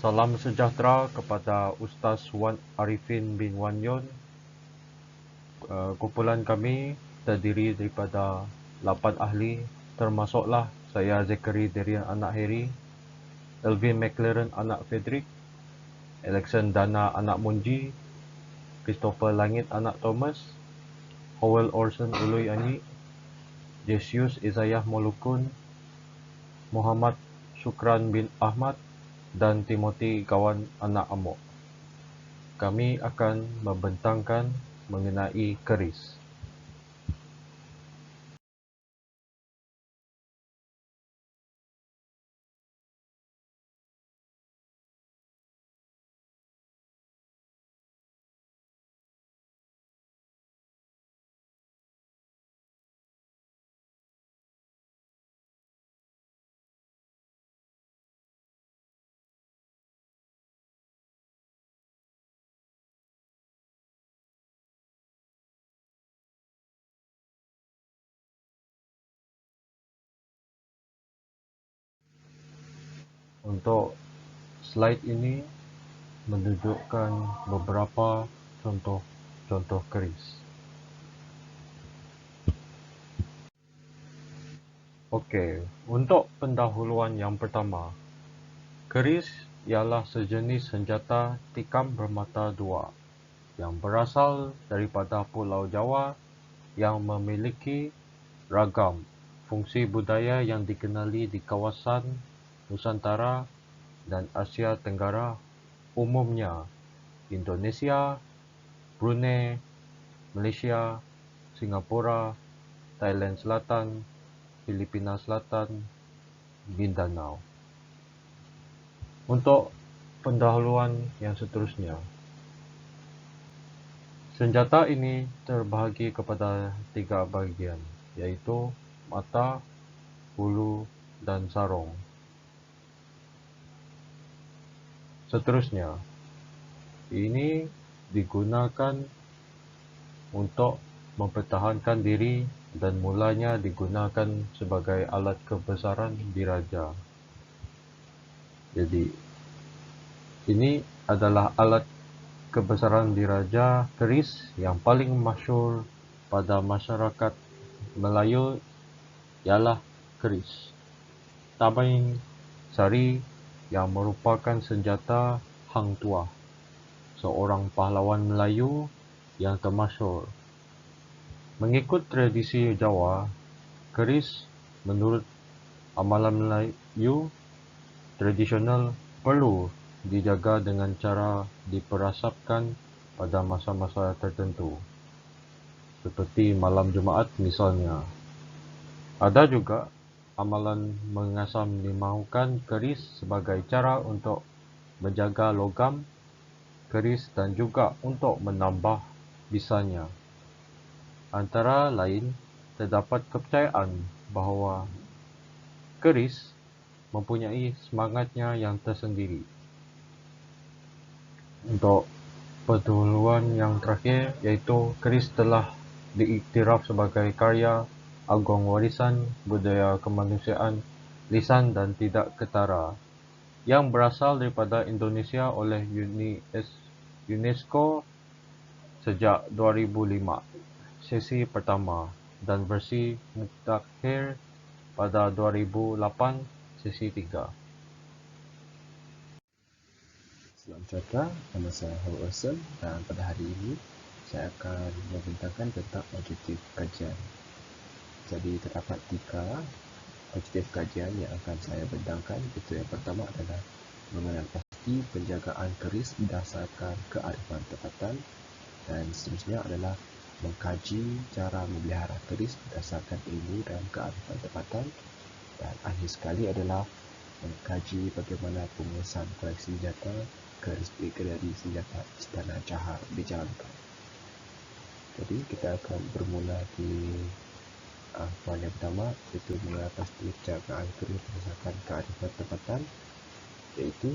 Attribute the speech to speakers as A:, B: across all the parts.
A: Salam sejahtera kepada Ustaz Wan Arifin bin Wan Yon. Kumpulan kami terdiri daripada 8 ahli, termasuklah saya Zachary Darian anak Harry, Elvin McLaren anak Frederick, Alexan Dana anak Munji, Christopher Langit anak Thomas, Howell Orson Ului Anyi, Jesus Isaiah Molukun, Muhammad Syukran bin Ahmad, dan Timothy Kawan anak Amok. Kami akan membentangkan mengenai keris. Untuk slide ini menunjukkan beberapa contoh keris. Okey, untuk pendahuluan yang pertama, keris ialah sejenis senjata tikam bermata dua yang berasal daripada Pulau Jawa yang memiliki ragam fungsi budaya yang dikenali di kawasan Nusantara dan Asia Tenggara, umumnya Indonesia, Brunei, Malaysia, Singapura, Thailand Selatan, Filipina Selatan, Mindanao. Untuk pendahuluan yang seterusnya, senjata ini terbahagi kepada 3 bahagian, iaitu mata, hulu, dan sarung. Seterusnya, ini digunakan untuk mempertahankan diri dan mulanya digunakan sebagai alat kebesaran diraja. Jadi, ini adalah alat kebesaran diraja keris yang paling masyhur pada masyarakat Melayu ialah keris Tameng Sari yang merupakan senjata Hang Tuah, seorang pahlawan Melayu yang termasyhur. Mengikut tradisi Jawa, keris menurut amalan Melayu tradisional perlu dijaga dengan cara diperasapkan pada masa-masa tertentu, seperti malam Jumaat misalnya. Ada juga amalan mengasam limaukan keris sebagai cara untuk menjaga logam keris dan juga untuk menambah bisanya. Antara lain, terdapat kepercayaan bahawa keris mempunyai semangatnya yang tersendiri. Untuk pendahuluan yang terakhir, iaitu keris telah diiktiraf sebagai karya agung warisan budaya kemanusiaan lisan dan tidak ketara yang berasal daripada Indonesia oleh UNESCO sejak 2005, sesi pertama, dan versi mutakhir pada 2008, sesi 3.
B: Salam sejahtera, nama saya Howell Orson dan pada hari ini saya akan membentangkan tentang objektif kajian. Jadi terdapat 3 objektif kajian yang akan saya bentangkan. Itu yang pertama adalah mengenal pasti penjagaan keris berdasarkan kearifan tempatan, dan seterusnya adalah mengkaji cara memelihara keris berdasarkan ilmu dan kearifan tempatan, dan akhir sekali adalah mengkaji bagaimana pengurusan koleksi senjata keris dari senjata Istana Johor dijalankan. Jadi kita akan bermula di poin yang pertama, iaitu mengenal pasti penjagaan keris berdasarkan kearifan tempatan, iaitu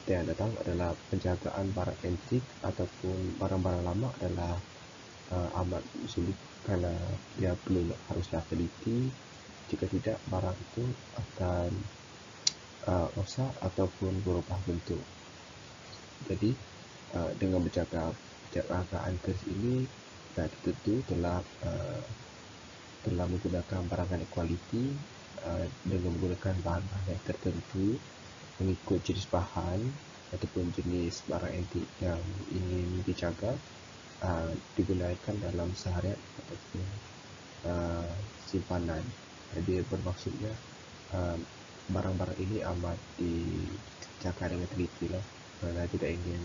B: yang datang adalah penjagaan barang antik ataupun barang-barang lama adalah amat sulit kerana dia haruslah teliti. Jika tidak, barang itu akan rosak ataupun berubah bentuk. Jadi dengan penjagaan keris ini dah tentu telah menggunakan barangan kualiti dengan menggunakan bahan-bahan yang tertentu mengikut jenis bahan ataupun jenis barang antik yang ingin dijaga, digunakan dalam seharian ataupun simpanan. Jadi bermaksudnya barang-barang ini amat dijaga dengan teliti lah, kerana tidak ingin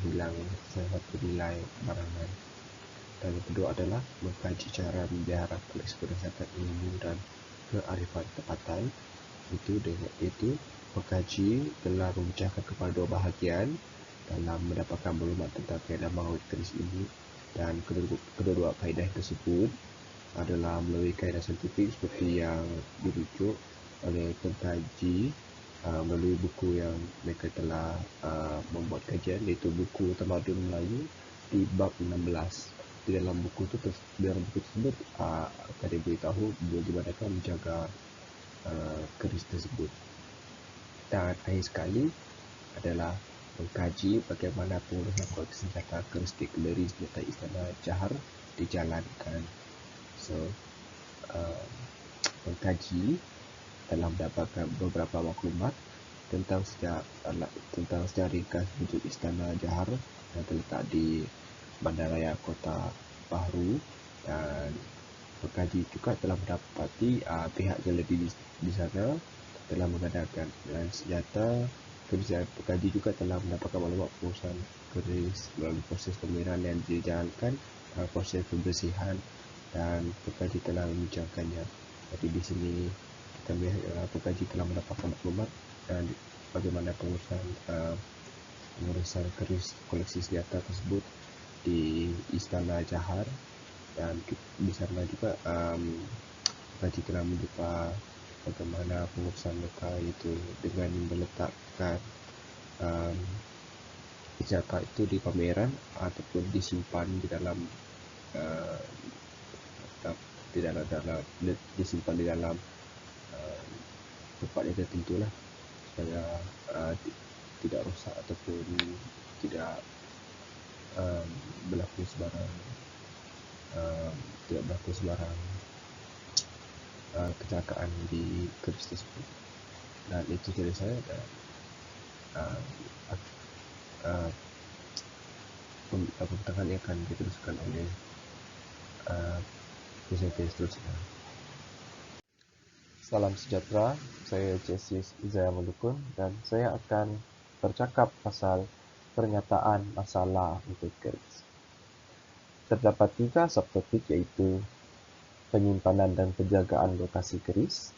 B: hilang sesuatu nilai barangan. Dan yang kedua adalah mengkaji cara memelihara keris berdasarkan ilmu dan kearifan tempatan. Itu mengkaji telah memecahkan kepada dua bahagian dalam mendapatkan maklumat tentang kaedah mengawet keris ini, dan kedua-dua kaedah tersebut adalah melalui kaedah saintifik seperti yang dirujuk oleh pengkaji melalui buku yang mereka telah membuat kajian, iaitu buku Tamadun Melayu di bab 16. Di dalam buku tersebut akan diberitahu bagaimana menjaga keris tersebut. Dan akhir sekali adalah mengkaji bagaimana pengurusan koleksi senjata keris dikeleri senjata Istana Johor dijalankan. So, mengkaji telah mendapatkan beberapa maklumat tentang sejarah ringkas wujud Istana Johor yang terletak di Bandaraya Kota Bahru, dan pengkaji juga telah mendapati pihak galeri di sana telah mengadakan senjata keris. Pengkaji juga telah mendapatkan maklumat pengurusan keris melalui proses pemeliharaan yang dijalankan, proses pembersihan, dan pengkaji telah membincangkannya. Jadi di sini kita melihat pengkaji telah mendapatkan maklumat dan bagaimana pengurusan keris koleksi senjata tersebut di Istana Johor. Dan di sana juga pengkaji telah menjumpa bagaimana pengurusan mereka itu dengan meletakkan senjata itu di pameran ataupun disimpan di dalam disimpan di dalam tempat yang tertentu lah, supaya tidak rosak ataupun tidak berlaku sebarang kecelakaan di keris tersebut. Dan itu dari saya, dan pembentakan ini akan diteruskan oleh presenter seterusnya. Salam sejahtera, saya Jesis Izaya Melukun, dan saya akan bercakap pasal pernyataan masalah untuk keris. Terdapat 3 subtopik, iaitu penyimpanan dan penjagaan lokasi keris,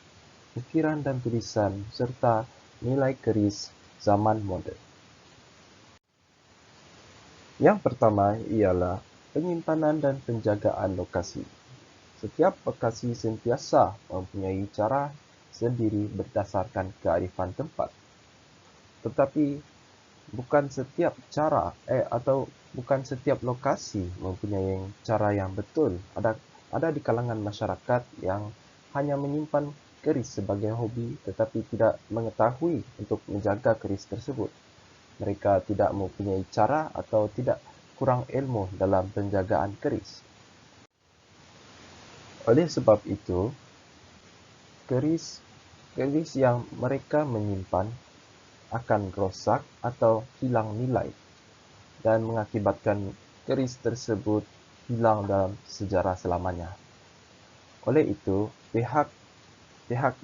B: ukiran dan tulisan, serta nilai keris zaman moden. Yang pertama ialah penyimpanan dan penjagaan lokasi. Setiap lokasi sentiasa mempunyai cara sendiri berdasarkan kearifan tempat. Tetapi bukan setiap lokasi mempunyai cara yang betul. Ada di kalangan masyarakat yang hanya menyimpan keris sebagai hobi tetapi tidak mengetahui untuk menjaga keris tersebut. Mereka tidak mempunyai cara atau kurang ilmu dalam penjagaan keris. Oleh sebab itu, keris yang mereka menyimpan akan rosak atau hilang nilai dan mengakibatkan keris tersebut hilang dalam sejarah selamanya. Oleh itu, pihak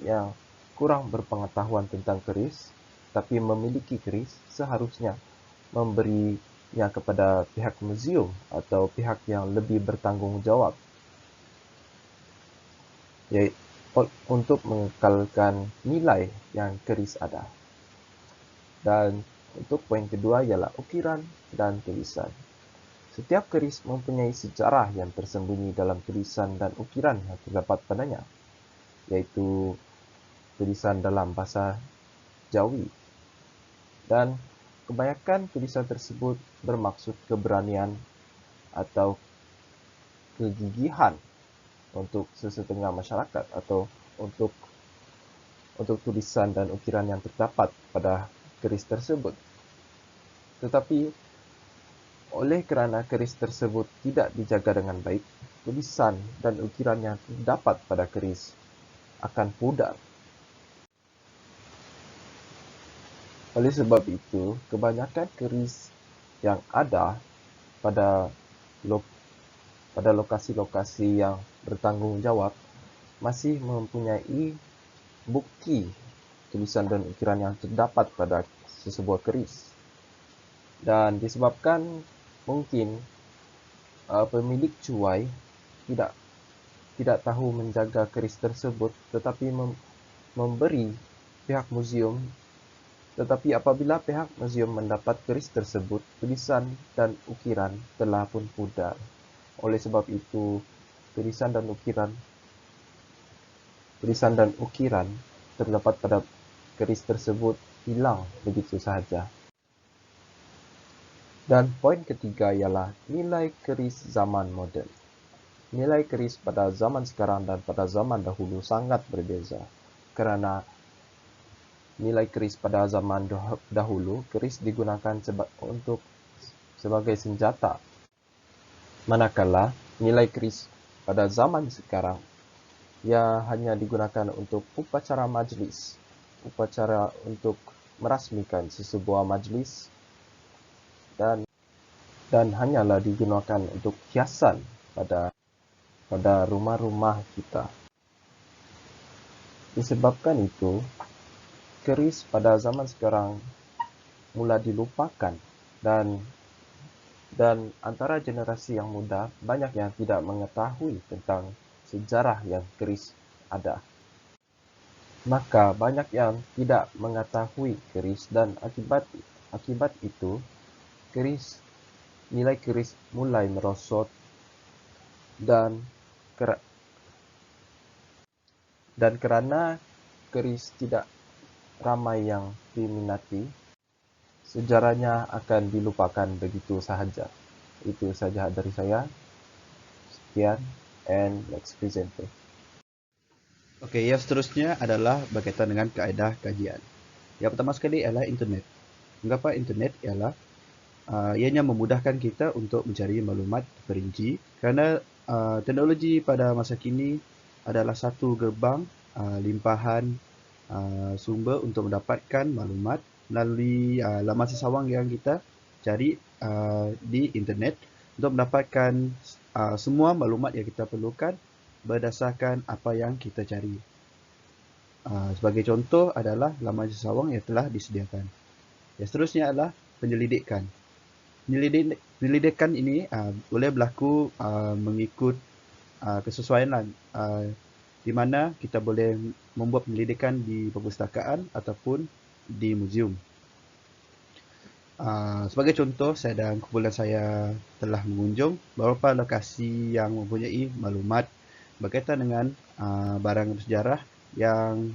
B: yang kurang berpengetahuan tentang keris tapi memiliki keris seharusnya memberinya kepada pihak museum atau pihak yang lebih bertanggungjawab untuk mengekalkan nilai yang keris ada. Dan untuk poin kedua ialah ukiran dan tulisan. Setiap keris mempunyai sejarah yang tersembunyi dalam tulisan dan ukiran yang terdapat padanya, iaitu tulisan dalam bahasa Jawi. Dan kebanyakan tulisan tersebut bermaksud keberanian atau kegigihan untuk sesetengah masyarakat atau untuk untuk tulisan dan ukiran yang terdapat pada keris tersebut. Tetapi oleh kerana keris tersebut tidak dijaga dengan baik, tulisan dan ukiran yang terdapat pada keris akan pudar. Oleh sebab itu, kebanyakan keris yang ada pada lokasi-lokasi yang bertanggungjawab masih mempunyai bukti tulisan dan ukiran yang terdapat pada sesebuah keris. Dan disebabkan mungkin pemilik cuai tidak tahu menjaga keris tersebut, tetapi memberi pihak muzium. Tetapi apabila pihak muzium mendapat keris tersebut, tulisan dan ukiran telah pun pudar. Oleh sebab itu, tulisan dan ukiran terdapat pada keris tersebut hilang begitu sahaja. Dan poin ketiga ialah nilai keris zaman moden. Nilai keris pada zaman sekarang dan pada zaman dahulu sangat berbeza. Kerana nilai keris pada zaman dahulu, keris digunakan sebagai senjata. Manakala nilai keris pada zaman sekarang, ia hanya digunakan untuk upacara majlis, upacara untuk merasmikan sesebuah majlis, dan hanyalah digunakan untuk hiasan pada rumah-rumah kita. Disebabkan itu, keris pada zaman sekarang mula dilupakan dan antara generasi yang muda banyak yang tidak mengetahui tentang sejarah yang keris ada. Maka banyak yang tidak mengetahui keris dan akibat itu nilai keris mulai merosot dan kerana keris tidak ramai yang diminati, sejarahnya akan dilupakan begitu sahaja. Itu saja dari saya. Sekian, and next presenter.
C: Okey, yang seterusnya adalah berkaitan dengan kaedah kajian. Yang pertama sekali ialah internet. Mengapa internet ialah ianya memudahkan kita untuk mencari maklumat perinci kerana teknologi pada masa kini adalah satu gerbang limpahan sumber untuk mendapatkan maklumat melalui laman sesawang yang kita cari di internet untuk mendapatkan semua maklumat yang kita perlukan berdasarkan apa yang kita cari. Sebagai contoh adalah laman sesawang yang telah disediakan. Yang seterusnya adalah penyelidikan. Penyelidikan ini boleh berlaku mengikut kesesuaian di mana kita boleh membuat penyelidikan di perpustakaan ataupun di muzium. Sebagai contoh, saya dan kumpulan saya telah mengunjung beberapa lokasi yang mempunyai maklumat berkaitan dengan barang bersejarah yang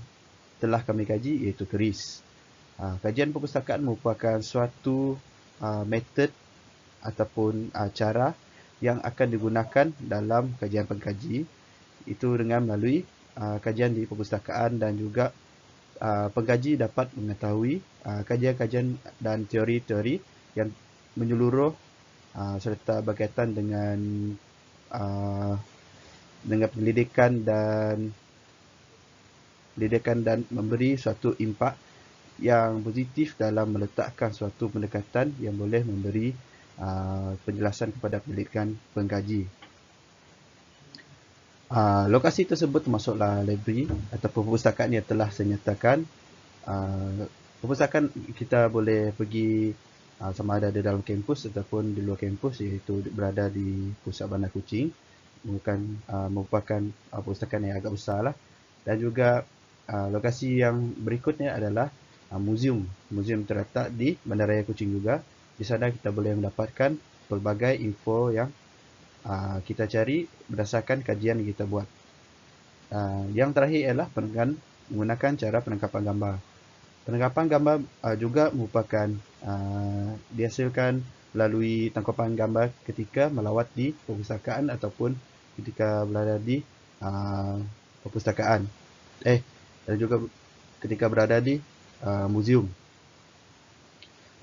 C: telah kami kaji, iaitu keris. Kajian perpustakaan merupakan suatu metod ataupun cara yang akan digunakan dalam kajian pengkaji, itu dengan melalui kajian di perpustakaan, dan juga pengkaji dapat mengetahui kajian-kajian dan teori-teori yang menyeluruh serta berkaitan dengan penyelidikan dan memberi suatu impak yang positif dalam meletakkan suatu pendekatan yang boleh memberi penjelasan kepada penyelidikan pengkaji. Lokasi tersebut termasuklah library atau perpustakaan yang telah saya nyatakan. Perpustakaan kita boleh pergi sama ada di dalam kampus ataupun di luar kampus, iaitu berada di pusat bandar Kuching. Merupakan perpustakaan yang agak besar lah. Dan juga lokasi yang berikutnya adalah muzium. Muzium terletak di Bandaraya Kuching juga. Di sana kita boleh mendapatkan pelbagai info yang kita cari berdasarkan kajian yang kita buat. Yang terakhir ialah menggunakan cara penangkapan gambar. Penangkapan gambar juga merupakan dihasilkan melalui tangkapan gambar ketika melawat di perpustakaan ataupun ketika berada di perpustakaan. Dan juga ketika berada di muzium.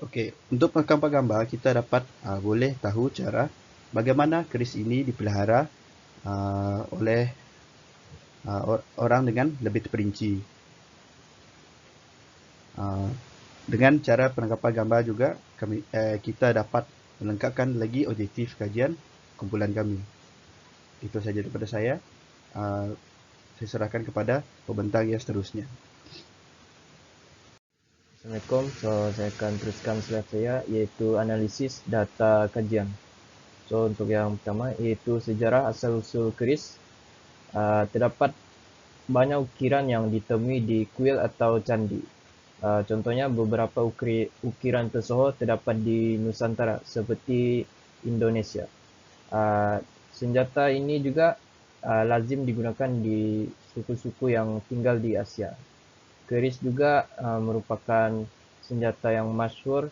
C: Okey, untuk penangkapan gambar kita dapat boleh tahu cara bagaimana keris ini dipelihara oleh orang dengan lebih terperinci. Dengan cara penangkapan gambar juga kita dapat melengkapkan lagi objektif kajian kumpulan kami. Itu saja daripada saya. Saya serahkan kepada pembentang yang seterusnya.
D: Assalamualaikum. Saya akan teruskan slide saya, iaitu analisis data kajian. Untuk yang pertama, iaitu sejarah asal-usul keris. Terdapat banyak ukiran yang ditemui di kuil atau candi. Contohnya, beberapa ukiran tersohor terdapat di Nusantara, seperti Indonesia. Senjata ini juga lazim digunakan di suku-suku yang tinggal di Asia. Keris juga merupakan senjata yang masyhur,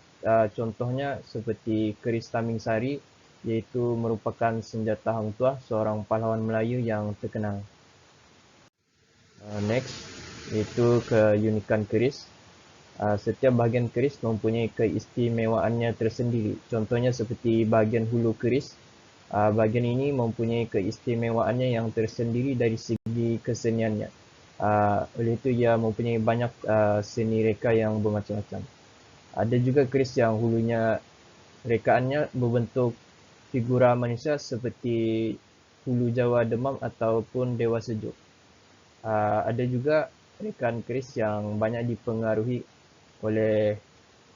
D: contohnya seperti keris Taming Sari, iaitu merupakan senjata Hang Tuah, seorang pahlawan Melayu yang terkenal. Next, iaitu keunikan keris. Setiap bahagian keris mempunyai keistimewaannya tersendiri. Contohnya seperti bahagian hulu keris. Bahagian ini mempunyai keistimewaannya yang tersendiri dari segi keseniannya. Oleh itu ia mempunyai banyak seni reka yang bermacam-macam. Ada juga keris yang hulunya rekaannya berbentuk figura manusia seperti hulu Jawa Demam ataupun Dewa Sejuk. Ada juga rekaan keris yang banyak dipengaruhi oleh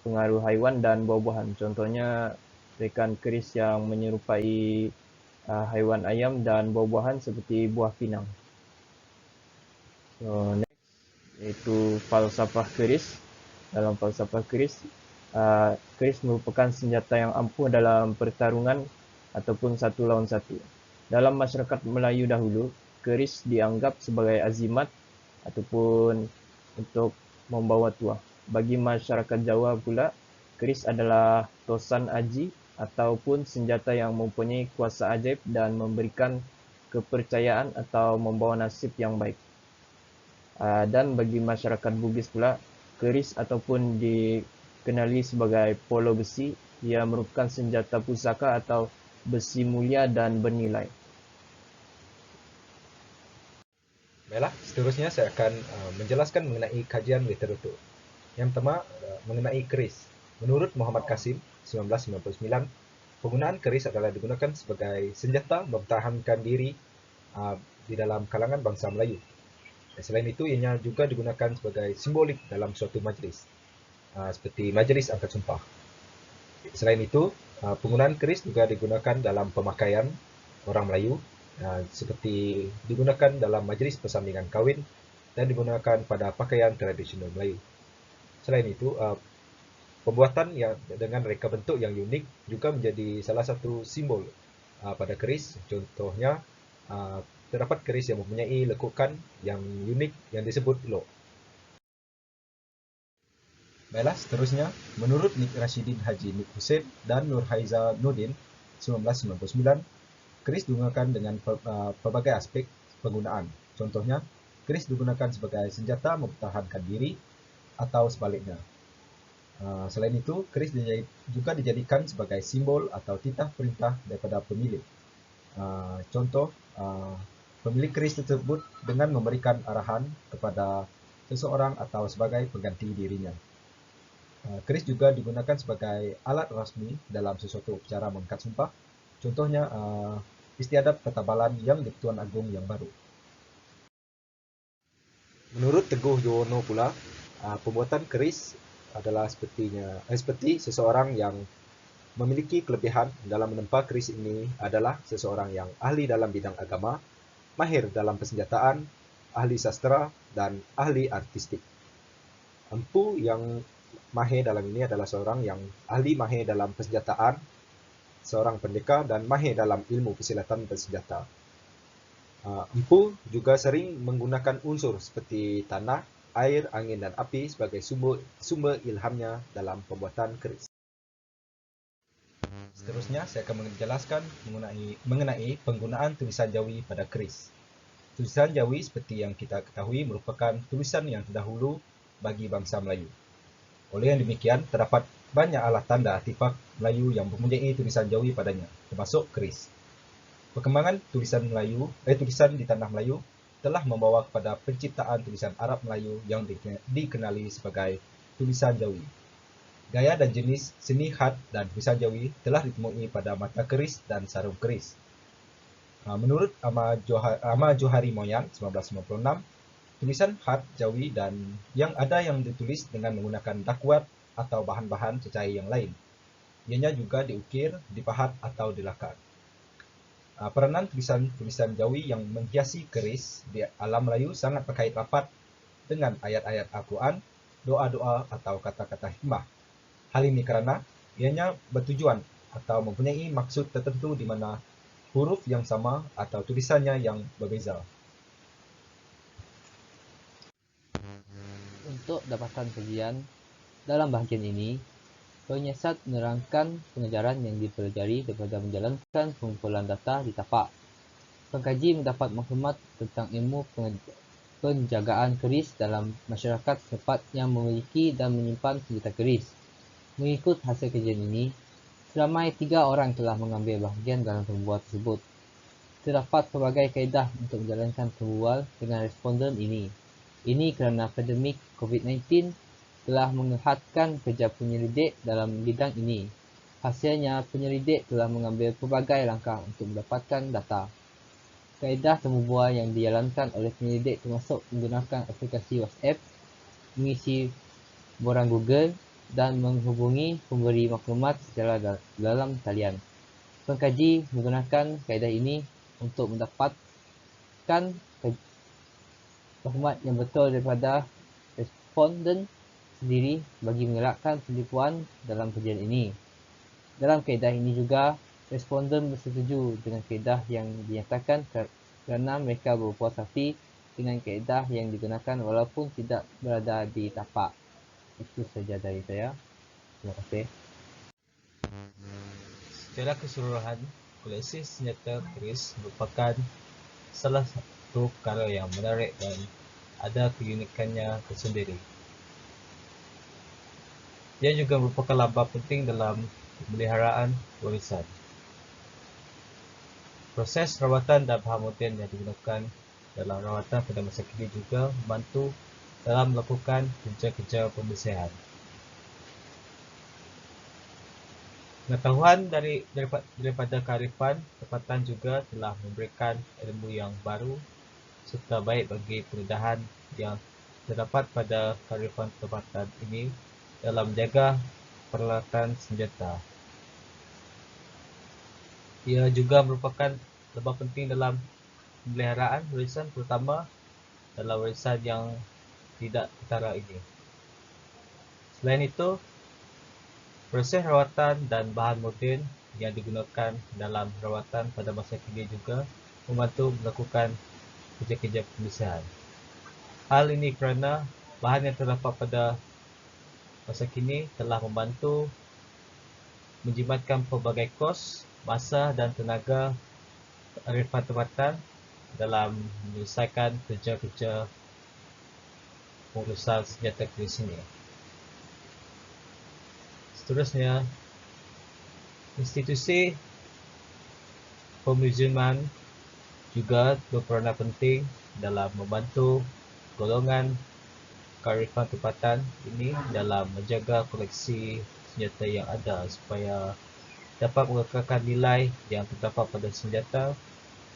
D: pengaruh haiwan dan buah-buahan. Contohnya rekaan keris yang menyerupai haiwan ayam dan buah-buahan seperti buah pinang. Next, iaitu falsafah keris. Dalam falsafah keris, keris merupakan senjata yang ampuh dalam pertarungan ataupun satu lawan satu. Dalam masyarakat Melayu dahulu, keris dianggap sebagai azimat ataupun untuk membawa tuah. Bagi masyarakat Jawa pula, keris adalah tosan aji ataupun senjata yang mempunyai kuasa ajaib dan memberikan kepercayaan atau membawa nasib yang baik. Dan bagi masyarakat Bugis pula, keris ataupun dikenali sebagai polo besi, ia merupakan senjata pusaka atau besi mulia dan bernilai.
E: Baiklah, seterusnya saya akan menjelaskan mengenai kajian literatur. Yang pertama, mengenai keris. Menurut Muhammad Qasim, 1999, penggunaan keris adalah digunakan sebagai senjata mempertahankan diri di dalam kalangan bangsa Melayu. Selain itu, ianya juga digunakan sebagai simbolik dalam suatu majlis, seperti majlis angkat sumpah. Selain itu, penggunaan keris juga digunakan dalam pemakaian orang Melayu, seperti digunakan dalam majlis persambingan kahwin dan digunakan pada pakaian tradisional Melayu. Selain itu, pembuatan yang dengan reka bentuk yang unik juga menjadi salah satu simbol pada keris. Contohnya, terdapat keris yang mempunyai lekukan yang unik yang disebut lock. Baiklah, seterusnya, menurut Nik Rashidin Haji Nik Hussein dan Nur Haiza Nurdin 1999, keris digunakan dengan pelbagai aspek penggunaan. Contohnya, keris digunakan sebagai senjata mempertahankan diri atau sebaliknya. Selain itu, keris juga dijadikan sebagai simbol atau titah perintah daripada pemilik. Contoh, pemilik keris tersebut dengan memberikan arahan kepada seseorang atau sebagai pengganti dirinya. Keris juga digunakan sebagai alat rasmi dalam sesuatu upacara mengangkat sumpah. Contohnya, istiadat ketabalan yang di-Pertuan Agong yang baru. Menurut Teguh Yuwono pula, pembuatan keris adalah seperti seseorang yang memiliki kelebihan dalam menempa keris ini adalah seseorang yang ahli dalam bidang agama, mahir dalam persenjataan, ahli sastra, dan ahli artistik. Empu yang mahir dalam ini adalah seorang yang ahli mahir dalam persenjataan, seorang pendekar dan mahir dalam ilmu persilatan bersenjata. Empu juga sering menggunakan unsur seperti tanah, air, angin dan api sebagai sumber ilhamnya dalam pembuatan keris. Seterusnya, saya akan menjelaskan mengenai penggunaan tulisan Jawi pada keris. Tulisan Jawi seperti yang kita ketahui merupakan tulisan yang terdahulu bagi bangsa Melayu. Oleh yang demikian, terdapat banyak alat tanda artifak Melayu yang mempunyai tulisan Jawi padanya, termasuk keris. Perkembangan tulisan di tanah Melayu telah membawa kepada penciptaan tulisan Arab Melayu yang dikenali sebagai tulisan Jawi. Gaya dan jenis seni khat dan tulisan Jawi telah ditemui pada mata keris dan sarung keris. Menurut Ahmad Johari Moyan 1996, tulisan khat Jawi dan yang ditulis dengan menggunakan dakwat atau bahan-bahan cecair yang lain. Ianya juga diukir, dipahat atau dilakar. Peranan tulisan Jawi yang menghiasi keris di alam Melayu sangat berkait rapat dengan ayat-ayat Al-Quran, doa-doa atau kata-kata hikmah. Hal ini kerana ianya bertujuan atau mempunyai maksud tertentu di mana huruf yang sama atau tulisannya yang berbeza.
F: Untuk dapatan kajian dalam bahagian ini, penyiasat menerangkan pengajaran yang dipelajari daripada menjalankan pengumpulan data di tapak. Pengkaji mendapat maklumat tentang ilmu penjagaan keris dalam masyarakat setempat yang memiliki dan menyimpan senjata keris. Mengikut hasil kajian ini, seramai 3 orang telah mengambil bahagian dalam pembual tersebut. Terdapat pelbagai kaedah untuk menjalankan pembual dengan responden ini. Ini kerana pandemik COVID-19 telah menghadkan kerja penyelidik dalam bidang ini. Hasilnya, penyelidik telah mengambil pelbagai langkah untuk mendapatkan data. Kaedah temubual yang dijalankan oleh penyelidik termasuk menggunakan aplikasi WhatsApp, mengisi borang Google dan menghubungi pemberi maklumat secara dalam talian. Pengkaji menggunakan kaedah ini untuk mendapatkan maklumat yang betul daripada responden sendiri bagi mengelakkan penipuan dalam kajian ini. Dalam kaedah ini juga, responden bersetuju dengan kaedah yang dinyatakan kerana mereka berpuas hati dengan kaedah yang digunakan walaupun tidak berada di tapak. Itu saja dari saya. Terima kasih.
G: Secara keseluruhan, koleksi senjata keris merupakan salah satu perkara yang menarik dan ada keunikannya tersendiri. Ia juga merupakan lambang penting dalam pemeliharaan warisan. Proses rawatan dan bahan moden yang digunakan dalam rawatan pada masa kini juga membantu dalam melakukan kerja-kerja pembersihan. Pengetahuan daripada kearifan tempatan juga telah memberikan ilmu yang baru serta baik bagi pendedahan yang terdapat pada kearifan tempatan ini dalam menjaga peralatan senjata. Ia juga merupakan lembah penting dalam pemeliharaan warisan, terutama dalam warisan yang tidak ketara ini. Selain itu, proses rawatan dan bahan moden yang digunakan dalam rawatan pada masa kini juga membantu melakukan kerja-kerja pembersihan. Hal ini kerana bahan yang terdapat pada masa kini telah membantu menjimatkan pelbagai kos, masa dan tenaga kearifan tempatan dalam menyelesaikan kerja-kerja pengurusan senjata keris ini. Seterusnya, institusi pemuziuman juga berperanan penting dalam membantu golongan kearifan tempatan ini dalam menjaga koleksi senjata yang ada supaya dapat mengekalkan nilai yang terdapat pada senjata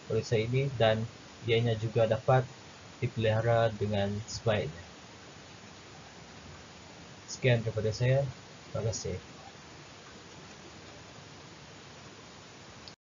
G: warisan ini dan ianya juga dapat dipelihara dengan sebaiknya. Sekian daripada saya. Terima kasih.